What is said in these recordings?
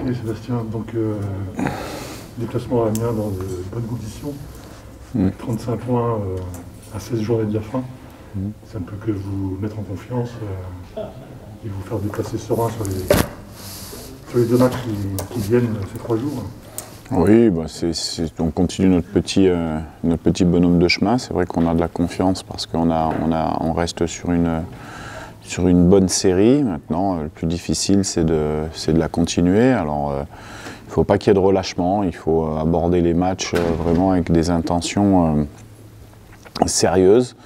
Oui, Sébastien, donc déplacement à Amiens dans de bonnes conditions, 35 points à 16 journées de la fin. Ça ne peut que vous mettre en confiance et vous faire déplacer serein sur les deux matchs qui viennent ces 3 jours. Oui, bah on continue notre petit bonhomme de chemin. C'est vrai qu'on a de la confiance parce qu'on reste sur une bonne série. Maintenant, le plus difficile, c'est de la continuer. Alors, il ne faut pas qu'il y ait de relâchement. Il faut aborder les matchs vraiment avec des intentions sérieuses,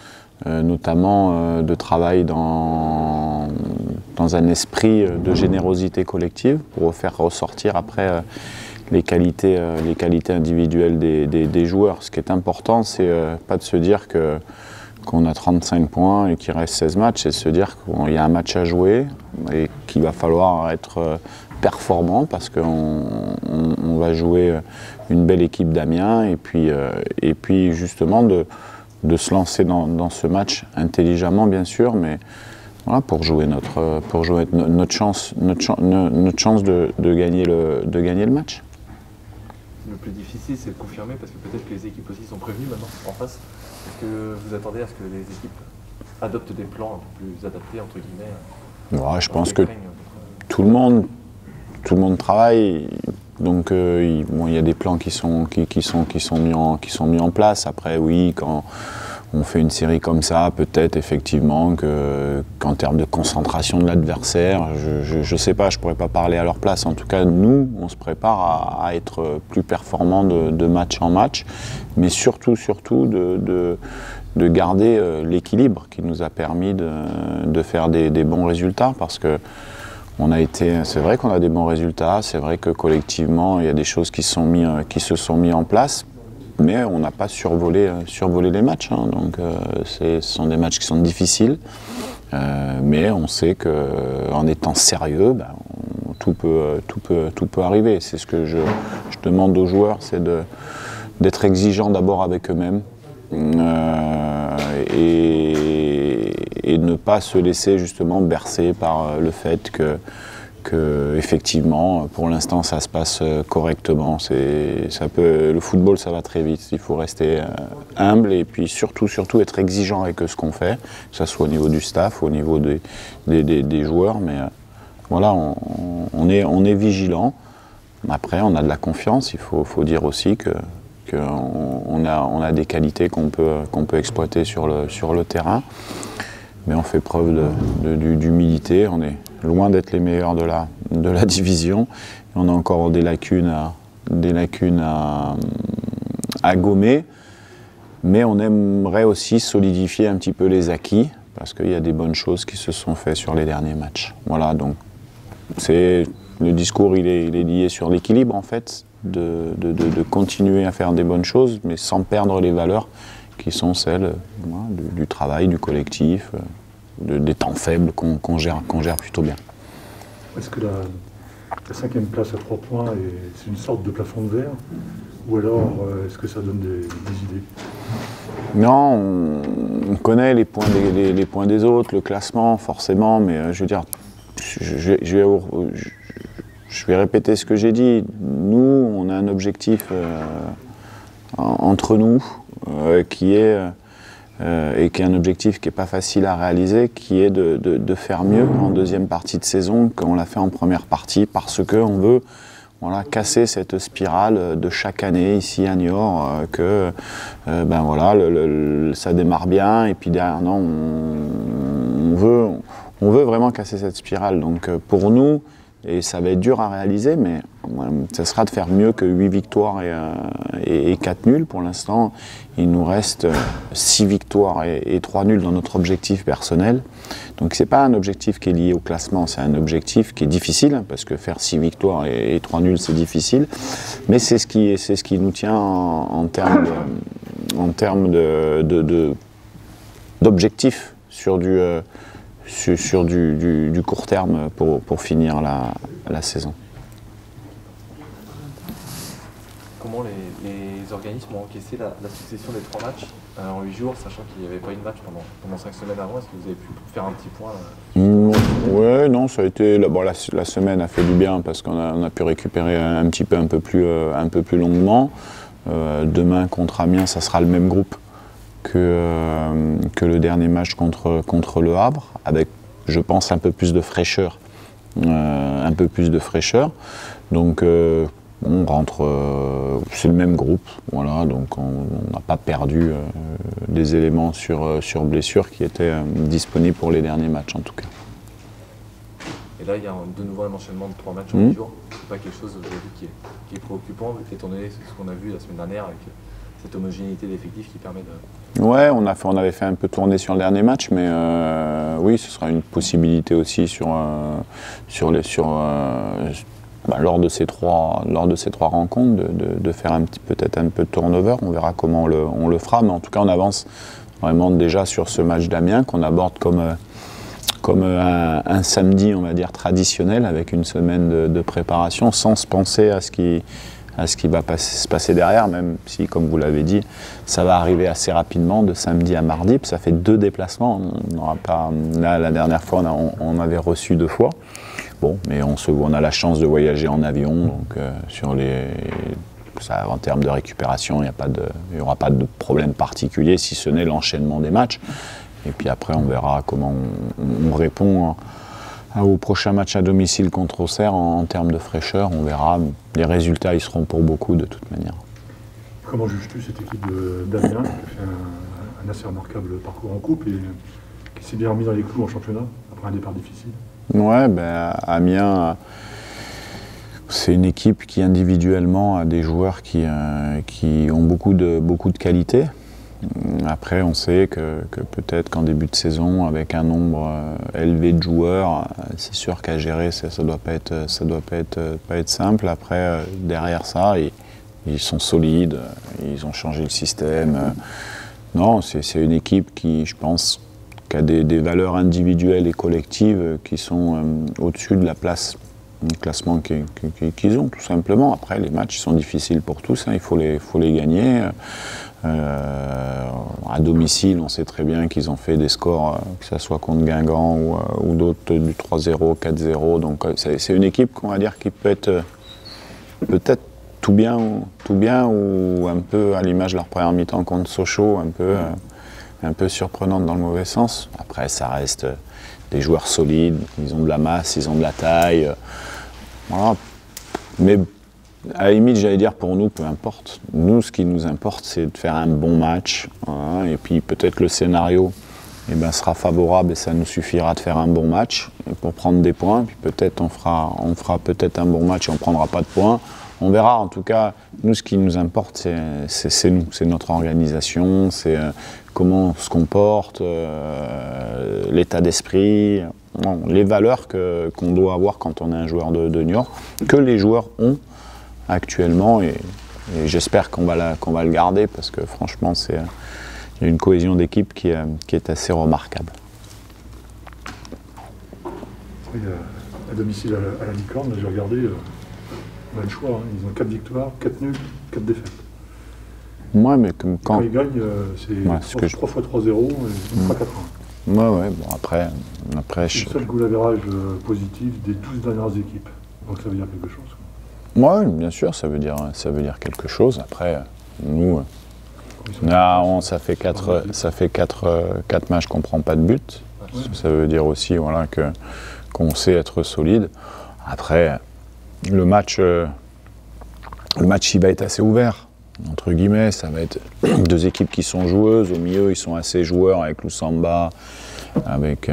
notamment de travail dans un esprit de générosité collective pour faire ressortir après les qualités individuelles des joueurs. Ce qui est important, c'est pas de se dire qu'on a 35 points et qu'il reste 16 matchs, c'est de se dire qu'il y a un match à jouer et qu'il va falloir être performant parce qu'on va jouer une belle équipe d'Amiens et puis justement de se lancer dans ce match intelligemment bien sûr, mais voilà, pour jouer notre chance de gagner le match. Le plus difficile, c'est de confirmer, parce que peut-être que les équipes aussi sont prévenues maintenant en face. Est-ce que vous attendez à ce que les équipes adoptent des plans un peu plus adaptés, entre guillemets? Ouais, je pense que tout le monde travaille, donc il y a des plans qui sont mis en place. Après, oui, quand on fait une série comme ça, peut-être effectivement qu'en termes de concentration de l'adversaire, je sais pas, je pourrais pas parler à leur place. En tout cas, nous, on se prépare à être plus performants de match en match, mais surtout de garder l'équilibre qui nous a permis de faire des bons résultats, parce que c'est vrai qu'on a des bons résultats, c'est vrai que collectivement, il y a des choses qui se sont mis en place. Mais on n'a pas survolé les matchs, hein. Donc ce sont des matchs qui sont difficiles, mais on sait qu'en étant sérieux, tout peut arriver. C'est ce que je demande aux joueurs, c'est d'être exigeants d'abord avec eux-mêmes et ne pas se laisser justement bercer par le fait que effectivement, pour l'instant, ça se passe correctement. Le football, ça va très vite. Il faut rester humble et puis surtout être exigeant avec ce qu'on fait, que ce soit au niveau du staff, au niveau des joueurs. Mais voilà, on est vigilant. Après, on a de la confiance. Il faut dire aussi qu'on a des qualités qu'on peut exploiter sur le terrain. Mais on fait preuve d'humilité. On est loin d'être les meilleurs de la division. On a encore des lacunes à gommer. Mais on aimerait aussi solidifier un petit peu les acquis, parce qu'il y a des bonnes choses qui se sont faites sur les derniers matchs. Voilà, donc le discours il est lié sur l'équilibre en fait, de continuer à faire des bonnes choses, mais sans perdre les valeurs qui sont celles du travail, du collectif, des temps faibles qu'on gère plutôt bien. Est-ce que la 5e place à 3 points, c'est une sorte de plafond de verre? Ou alors, est-ce que ça donne des idées? Non, on connaît les points des autres, le classement, forcément, mais je veux dire, je vais répéter ce que j'ai dit. Nous, on a un objectif entre nous qui est un objectif qui n'est pas facile à réaliser, qui est de faire mieux en deuxième partie de saison qu'on l'a fait en première partie, parce qu'on veut casser cette spirale de chaque année ici à Niort, ça démarre bien et puis derrière, non, on veut vraiment casser cette spirale. Donc pour nous, et ça va être dur à réaliser, mais ça sera de faire mieux que 8 victoires et 4 nuls. Pour l'instant, il nous reste 6 victoires et 3 nuls dans notre objectif personnel. Donc c'est pas un objectif qui est lié au classement, c'est un objectif qui est difficile, parce que faire 6 victoires et 3 nuls, c'est difficile. Mais c'est ce qui nous tient en termes d'objectifs sur du court terme pour finir la saison. comment les organismes ont encaissé la succession des 3 matchs en 8 jours, sachant qu'il n'y avait pas eu de match pendant 5 semaines avant. Est-ce que vous avez pu faire un petit point Ouais, non, ça a été. La semaine a fait du bien parce qu'on a pu récupérer un peu plus longuement. Demain contre Amiens, ça sera le même groupe que le dernier match contre Le Havre, avec, je pense, un peu plus de fraîcheur. Donc on rentre, c'est le même groupe, voilà, donc on n'a pas perdu des éléments sur blessure qui étaient disponibles pour les derniers matchs en tout cas. Et là, il y a de nouveau un enchaînement de 3 matchs en 8 jours. C'est pas quelque chose qui est préoccupant, étant donné ce qu'on a vu la semaine dernière avec cette homogénéité d'effectifs qui permet de... Ouais, on avait fait un peu tourner sur le dernier match, mais oui, ce sera une possibilité aussi lors de ces trois rencontres de faire peut-être un peu de turnover. On verra comment on le fera, mais en tout cas on avance vraiment déjà sur ce match d'Amiens qu'on aborde comme un samedi, on va dire, traditionnel, avec une semaine de préparation, sans se penser à ce qui va se passer derrière, même si, comme vous l'avez dit, ça va arriver assez rapidement, de samedi à mardi. Puis ça fait 2 déplacements. On n'aura pas, là, la dernière fois, on avait reçu 2 fois. Bon, mais on a la chance de voyager en avion, donc en termes de récupération, il n'y aura pas de problème particulier, si ce n'est l'enchaînement des matchs. Et puis après, on verra comment on répond au prochain match à domicile contre Auxerre en termes de fraîcheur. On verra. Les résultats, ils seront pour beaucoup de toute manière. Comment juges-tu cette équipe d'Amiens qui a fait un assez remarquable parcours en coupe et qui s'est bien remis dans les clous en championnat après un départ difficile? Ouais, Amiens, c'est une équipe qui individuellement a des joueurs qui ont beaucoup de qualité. Après, on sait que peut-être qu'en début de saison, avec un nombre élevé de joueurs, c'est sûr qu'à gérer, ça doit pas être simple. Après, derrière ça, ils sont solides, ils ont changé le système. Non, c'est une équipe qui, je pense, qui a des valeurs individuelles et collectives qui sont au-dessus de la place, du classement qu'ils ont, tout simplement. Après, les matchs sont difficiles pour tous, il faut les gagner. À domicile, on sait très bien qu'ils ont fait des scores, que ce soit contre Guingamp ou d'autres, du 3-0, 4-0. Donc c'est une équipe qu'on va dire qui peut être peut-être tout bien ou un peu à l'image de leur première mi-temps contre Sochaux, un peu surprenante dans le mauvais sens. Après, ça reste des joueurs solides, ils ont de la masse, ils ont de la taille. Voilà. Mais à la limite, j'allais dire, pour nous, peu importe. Nous, ce qui nous importe, c'est de faire un bon match. Voilà, et puis peut-être le scénario sera favorable et ça nous suffira de faire un bon match pour prendre des points. Puis peut-être on fera peut-être un bon match et on ne prendra pas de points. On verra. En tout cas, nous, ce qui nous importe, c'est nous. C'est notre organisation, c'est comment on se comporte, l'état d'esprit, les valeurs qu'on doit avoir quand on est un joueur de Niort, que les joueurs ont actuellement, et j'espère qu'on va le garder parce que franchement il y a une cohésion d'équipe qui est assez remarquable. À domicile à la Licorne, j'ai regardé, on a le choix, ils ont 4 victoires, 4 nuls, 4 défaites. Ouais, mais quand ils gagnent, c'est 3 fois 3-0 et 1 fois 4-1. Ouais, bon après c'est le seul goal average positif des 12 dernières équipes, donc ça veut dire quelque chose. Oui, bien sûr, ça veut dire quelque chose. Après, nous, ça fait 4 matchs qu'on ne prend pas de but. Ça veut dire aussi qu'on sait être solide. Après, le match, il va être assez ouvert, entre guillemets. Ça va être 2 équipes qui sont joueuses. Au milieu, ils sont assez joueurs avec Loussamba, avec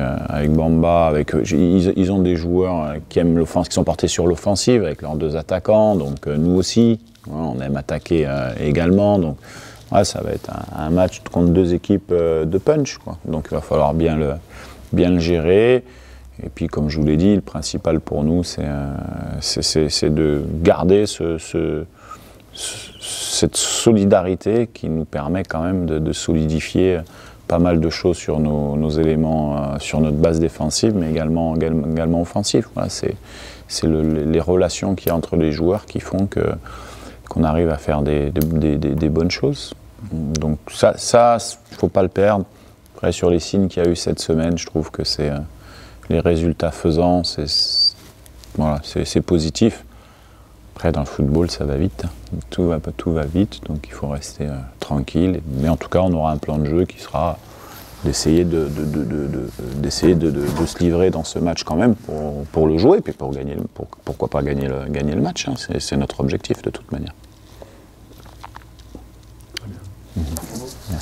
Bamba, ils ont des joueurs qui aiment l'offense, qui sont portés sur l'offensive avec leurs 2 attaquants, donc nous aussi, on aime attaquer également, donc ça va être un match contre 2 équipes de punch, quoi. Donc il va falloir bien le gérer, et puis comme je vous l'ai dit, le principal pour nous c'est de garder cette solidarité qui nous permet quand même de solidifier pas mal de choses sur nos éléments, sur notre base défensive, mais également offensive. Voilà, c'est les relations qu'il y a entre les joueurs qui font qu'on qu'on arrive à faire des bonnes choses. Donc ça, il ne faut pas le perdre. Après, sur les signes qu'il y a eu cette semaine, je trouve que c'est les résultats faisants, c'est positif. Après, dans le football, ça va vite. Tout va vite, donc il faut rester tranquille. Mais en tout cas, on aura un plan de jeu qui sera d'essayer de se livrer dans ce match quand même pour le jouer, puis pour gagner, pourquoi pas gagner le match. Hein. C'est notre objectif de toute manière.